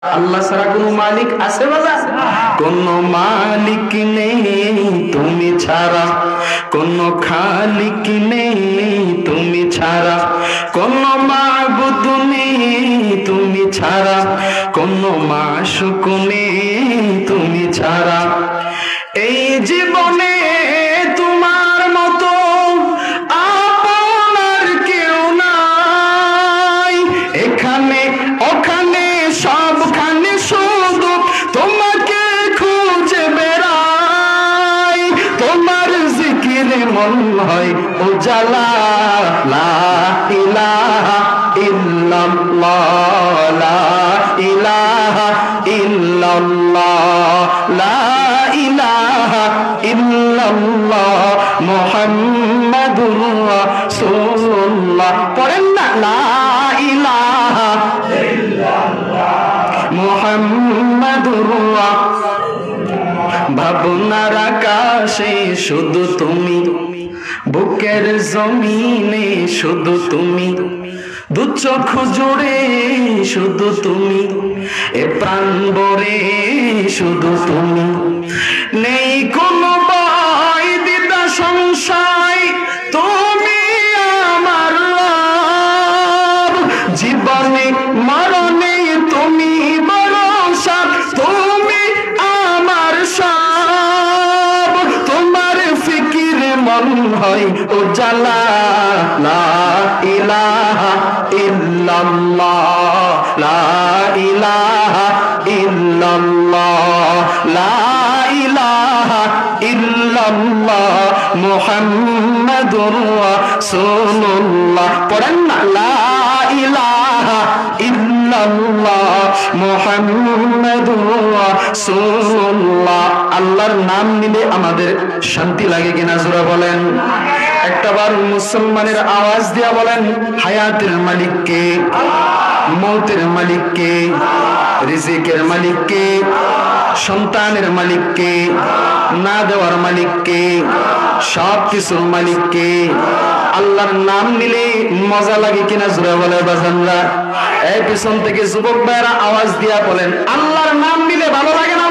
আল্লাহ ছাড়া কোনো মালিক আছে বাজার? কোনো মালিক নেই তুমি ছাড়া, কোনো খালিক নেই তুমি ছাড়া, কোনো মাবুদ নেই তুমি ছাড়া, কোনো মাশুক নেই তুমি ছাড়া। এই জীবনে তোমার মতো আপনার কেউ নাই, এখানে ওখানে সবখানে শুধু তোমাকে খুঁজে বেড়াই। তোমার জিকিরে মন হয় উজালা, লা ইলাহা ইল্লাল্লাহ, লা ইলাহা ইল্লাল্লাহ, লা ইলাহা ইল্লাল্লাহ মুহাম্মাদুর রাসূলুল্লাহ। পড়েন না, লা ইলাহা মুহাম্মাদুর রাসূলুল্লাহ। ভাবনার আকাশে শুধু তুমি, বুকের জমিনে শুধু তুমি, দু চোখ জুড়ে শুধু তুমি, এ প্রাণ ভরে শুধু তুমি। নেই কোনো ভয় দ্বিধা সংশয়, তুমি আমার রব। জীবনে মরণে তুমি ভরসা, তুমি আমার সব। তোমার ফিকিরে মন হয় উজালা, লা ইলাহা ইল্লাল্লাহ, লা ইলাহা ইল্লাল্লাহ, লা ইলাহা ইল্লাল্লাহ মুহাম্মাদুর রাসূলুল্লাহ। পড়েন না, লা ইলাহা ইল্লাল্লাহ মুহাম্মাদুর রাসূলুল্লাহ। আল্লাহর নাম নিলে আমাদের শান্তি লাগে কিনা জোরে বলেন। একটাবার মুসলমানের আওয়াজ দিয়া বলেন, হায়াতের মালিক কে, মৌতের মালিক কে, রিজিকের মালিক কে, সন্তানের মালিক কে, না দেওয়ার মালিক কে, সব কিছুর মালিক কে। আল্লাহর নাম নিলে মজা লাগে কিনা জোরে বলে বাজানরা। এই পিছন থেকে যুবক ভাইরা আওয়াজ দিয়া বলেন, আল্লাহর নাম নিলে ভালো লাগে না?